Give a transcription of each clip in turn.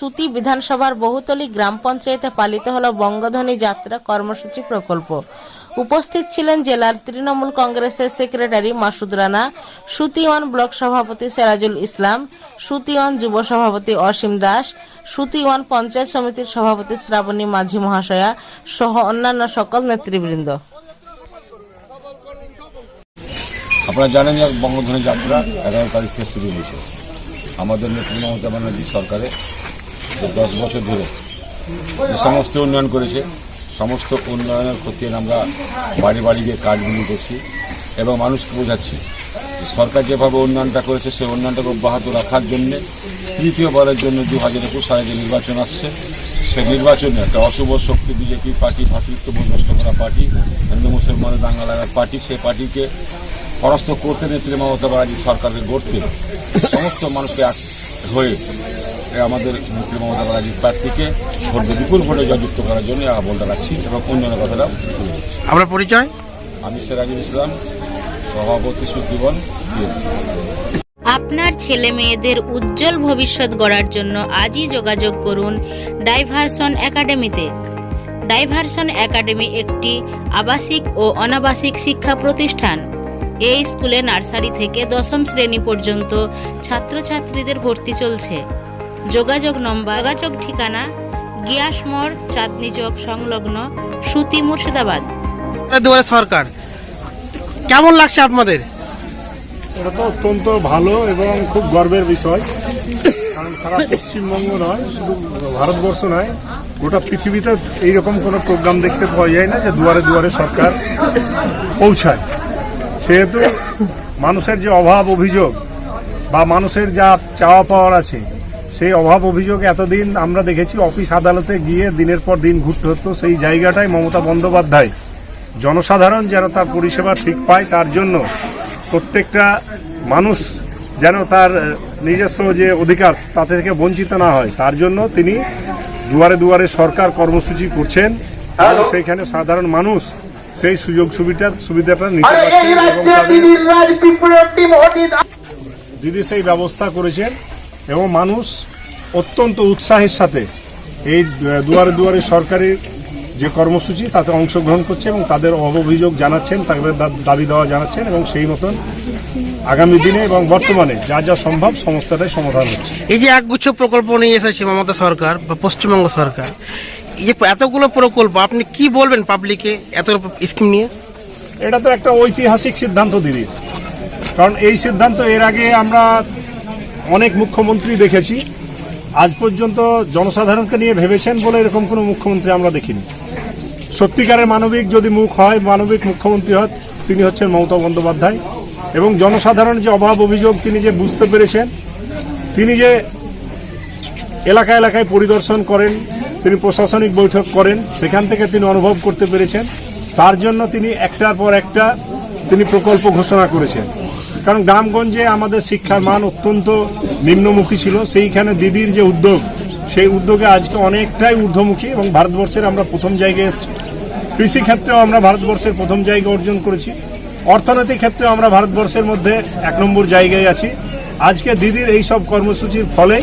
সুতি বিধানসভার বহুতলী গ্রাম পঞ্চায়েতে পালিত হল বঙ্গধ্বনি যাত্রা কর্মসূচি প্রকল্প। উপস্থিত ছিলেন জেলার তৃণমূল কংগ্রেসের সেক্রেটারি মাসুদ রানা, সুতি 1 ব্লক সভাপতি সিরাজুল ইসলাম, সুতি 1 যুব সভাপতি অসীম দাস, সুতি 1 পঞ্চায়েত সমিতির সভাপতি শ্রাবণী মাঝি মহাশয়া সহ অন্যান্য সকল নেতৃবৃন্দ। আপনারা জানেন যে বঙ্গধ্বনি যাত্রা 11 তারিখ থেকে শুরু হয়েছে। আমাদের নেত্রী মমতা ব্যানার্জি সরকারে 10 বছর ধরে যে সমস্ত উন্নয়ন করেছে, সমস্ত উন্নয়নের ক্ষেত্রে আমরা বাড়ি বাড়ি গিয়ে কাজগুলি করছি এবং মানুষকে বোঝাচ্ছি সরকার যেভাবে উন্নয়নটা করেছে সেই উন্নয়নটাকে অব্যাহত রাখার জন্য তৃতীয়বারের জন্য 2021 সালে যে নির্বাচন আসছে সেই নির্বাচনে একটা অশুভ শক্তি বিজেপি পার্টি, ভ্রাতৃত্ববোধ নষ্ট করা পার্টি, হিন্দু মুসলমানের দাঙ্গা লাগার পার্টি, সেই পার্টিকে পরাস্ত করতে নেত্রী মমতা ব্যানার্জি সরকারকে গড়তে সমস্ত মানুষকে এক হয়ে আমাদের নেত্রী মমতা ব্যানার্জির প্রার্থীকে ভোটে বিপুল ভোটে জয়যুক্ত করার জন্য বলতে রাখছি এবং উন্নয়নের কথাটা তুলে ধরছি। আপনার পরিচয়? আমি সিরাজুল ইসলাম, সভাপতি সুতি 1। আপনার ছেলে মেয়েদের উজ্জ্বল ভবিষ্যৎ গড়ার জন্য আজই যোগাযোগ করুন ডাইভারশন একাডেমিতে। ডাইভারশন একাডেমি একটি আবাসিক ও অনাবাসিক শিক্ষা প্রতিষ্ঠান। এই স্কুলে নার্সারি থেকে 10ম শ্রেণী পর্যন্ত ছাত্রছাত্রীদের ভর্তি চলছে। যোগাযোগ নম্বর, যোগাযোগ ঠিকানা গিয়াস মোড়, চাঁদনি চক সংলগ্ন, সুতি, মুর্শিদাবাদ। দুয়ারে সরকার কেমন লাগছে আপনাদের? এটা তো অত্যন্ত ভালো এবং খুব গর্বের বিষয়, কারণ সারা পশ্চিমবঙ্গ নয়, শুধু ভারতবর্ষ নয়, গোটা পৃথিবীতে এইরকম কোনো প্রোগ্রাম দেখতে পাওয়া যায় না যে দুয়ারে দুয়ারে সরকার পৌঁছায়। সেহেতু মানুষের যে অভাব অভিযোগ বা মানুষের যা চাওয়া পাওয়ার আছে, সেই অভাব অভিযোগ এতদিন আমরা দেখেছি অফিস আদালতে গিয়ে দিনের পর দিন ঘুরতে হতো। সেই জায়গাটায় মমতা বন্দ্যোপাধ্যায় জনসাধারণ যেন তার পরিষেবা ঠিক পায়, তার জন্য প্রত্যেকটা মানুষ যেন তার নিজস্ব যে অধিকার তাতে থেকে বঞ্চিত না হয়, তার জন্য তিনি দুয়ারে দুয়ারে সরকার কর্মসূচি করছেন এবং সেইখানে সাধারণ মানুষ সেই সুযোগ সুবিধাটা নিতে পারছেন এবং দিদি সেই ব্যবস্থা করেছেন এবং মানুষ অত্যন্ত উৎসাহের সাথে এই দুয়ারে দুয়ারে সরকারের যে কর্মসূচি তাতে অংশগ্রহণ করছে এবং তাদের অভিযোগ জানাচ্ছেন, তাদের দাবি দেওয়া জানাচ্ছেন এবং সেই মতন আগামী দিনে এবং বর্তমানে যা যা সম্ভব সমস্তটাই সমাধান হচ্ছে। এই যে একগুচ্ছ প্রকল্প নিয়ে এসেছে মমতা সরকার বা পশ্চিমবঙ্গ সরকার, এই যে এতগুলো প্রকল্প, আপনি কি বলবেন পাবলিকে এত স্কিম নিয়ে? এটা তো একটা ঐতিহাসিক সিদ্ধান্ত দিদি, কারণ এই সিদ্ধান্ত এর আগে আমরা অনেক মুখ্যমন্ত্রী দেখেছি, আজ পর্যন্ত জনসাধারণকে নিয়ে ভেবেছেন বলে এরকম কোনো মুখ্যমন্ত্রী আমরা দেখিনি। সত্যিকারের মানবিক যদি মুখ হয়, মানবিক মুখ্যমন্ত্রী হয়, তিনি হচ্ছেন মমতা বন্দ্যোপাধ্যায়। এবং জনসাধারণ যে অভাব অভিযোগ তিনি যে বুঝতে পেরেছেন, তিনি যে এলাকা এলাকায় পরিদর্শন করেন, তিনি প্রশাসনিক বৈঠক করেন, সেখান থেকে তিনি অনুভব করতে পেরেছেন, তার জন্য তিনি একটার পর একটা তিনি প্রকল্প ঘোষণা করেছেন। কারণ গ্রামগঞ্জে আমাদের শিক্ষার মান অত্যন্ত নিম্নমুখী ছিল, সেইখানে দিদির যে উদ্যোগ, সেই উদ্যোগে আজকে অনেকটাই ঊর্ধ্বমুখী এবং ভারতবর্ষের আমরা প্রথম জায়গায় এসেছি। কৃষি ক্ষেত্রেও আমরা ভারতবর্ষের প্রথম জায়গা অর্জন করেছি, অর্থনৈতিক ক্ষেত্রেও আমরা ভারতবর্ষের মধ্যে 1 নম্বর জায়গায় আছি। আজকে দিদির এই সব কর্মসূচির ফলে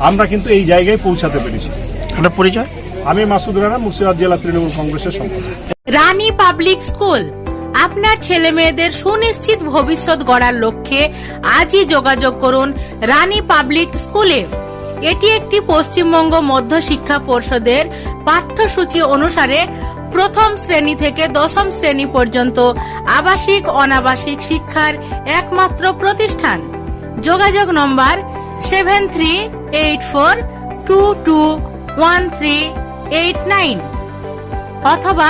আমরা কিন্তু এই জায়গায় পৌঁছাতে পেরেছি। আপনার পরিচয়? আমি মাসুদ রানা, মুর্শিদাবাদ জেলা তৃণমূল কংগ্রেসের সম্পাদক। রানী পাবলিক স্কুল আপনার ছেলে মেয়েদের সুনিশ্চিত ভবিষ্যৎ গড়ার লক্ষ্যে আজই যোগাযোগ করুন রানী পাবলিক স্কুলে। এটি একটি পশ্চিমবঙ্গ মধ্য শিক্ষা পর্ষদের পাঠ্যসূচি অনুসারে 1ম শ্রেণী থেকে 10ম শ্রেণী পর্যন্ত আবাসিক অনাবাসিক শিক্ষার একমাত্র প্রতিষ্ঠান। যোগাযোগ নম্বর 7384221389 অথবা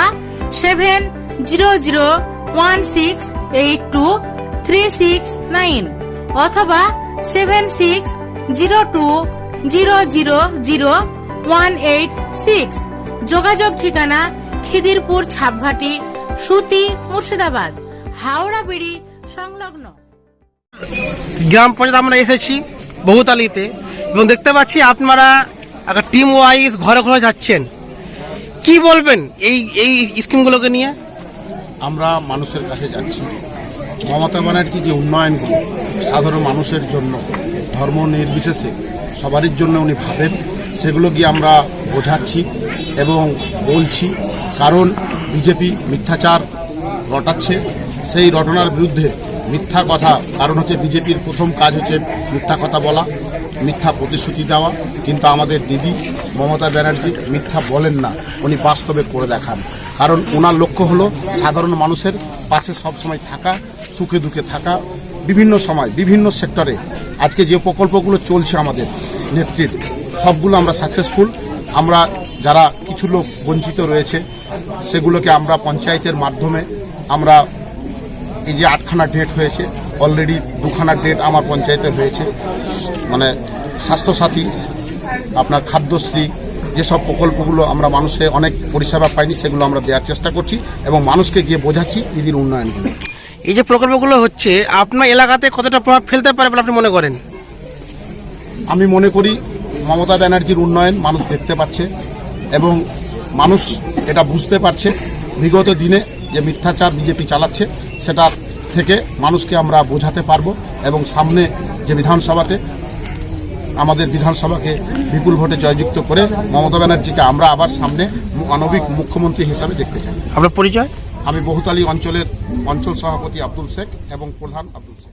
7001682369 অথবা 7602000186। যোগাযোগ ঠিকানা খিদিরপুর ছাপঘাটি, সুতি, মুর্শিদাবাদ, হাওড়া বিড়ি সংলগ্ন। গ্রাম পঞ্চায়েত আমরা এসেছি বহুতালিতে এবং দেখতে পাচ্ছি আপনারা একটা টিম ওয়াইজ ঘরে ঘরে যাচ্ছেন। কি বলবেন এই স্কিমগুলোকে নিয়ে? আমরা মানুষের কাছে যাচ্ছি। মমতা ব্যানার্জি যে উন্নয়নগুলো সাধারণ মানুষের জন্য ধর্ম নির্বিশেষে সবারই জন্য উনি ভাবেন, সেগুলো গিয়ে আমরা বোঝাচ্ছি এবং বলছি, কারণ বিজেপি মিথ্যাচার রটাচ্ছে। সেই রটনার বিরুদ্ধে মিথ্যা কথা, কারণ হচ্ছে বিজেপির প্রথম কাজ হচ্ছে মিথ্যা কথা বলা, মিথ্যা প্রতিশ্রুতি দেওয়া। কিন্তু আমাদের দিদি মমতা ব্যানার্জি মিথ্যা বলেন না, উনি বাস্তবে করে দেখান। কারণ ওনার লক্ষ্য হলো সাধারণ মানুষের পাশে সবসময় থাকা, সুখে দুঃখে থাকা। বিভিন্ন সময় বিভিন্ন সেক্টরে আজকে যে প্রকল্পগুলো চলছে আমাদের নেত্রীর, সবগুলো আমরা সাকসেসফুল। আমরা যারা কিছু লোক বঞ্চিত রয়েছে সেগুলোকে আমরা পঞ্চায়েতের মাধ্যমে আমরা এই যে 8খানা ডেট হয়েছে, অলরেডি 2খানা ডেট আমার পঞ্চায়েতে হয়েছে। মানে স্বাস্থ্যসাথী, আপনার খাদ্যশ্রী, যেসব প্রকল্পগুলো আমরা মানুষে অনেক পরিষেবা পাইনি সেগুলো আমরা দেওয়ার চেষ্টা করছি এবং মানুষকে গিয়ে বোঝাচ্ছি দিদির উন্নয়নগুলো। এই যে প্রকল্পগুলো হচ্ছে আপনার এলাকাতে কতটা প্রভাব ফেলতে পারে বলে আপনি মনে করেন? আমি মনে করি মমতা ব্যানার্জির উন্নয়ন মানুষ দেখতে পাচ্ছে এবং মানুষ এটা বুঝতে পারছে। বিগত দিনে যে মিথ্যাচার বিজেপি চালাচ্ছে সেটা থেকে মানুষকে আমরা বোঝাতে পারবো এবং সামনে যে বিধানসভাতে আমাদের বিধানসভাকে বিপুল ভোটে জয়যুক্ত করে মমতা ব্যানার্জিকে আমরা আবার সামনে মানবিক মুখ্যমন্ত্রী হিসাবে দেখতে চাই। আপনার পরিচয়? আমি বহুতালী অঞ্চলের অঞ্চল সভাপতি আব্দুল শেখ এবং প্রধান আব্দুল শেখ।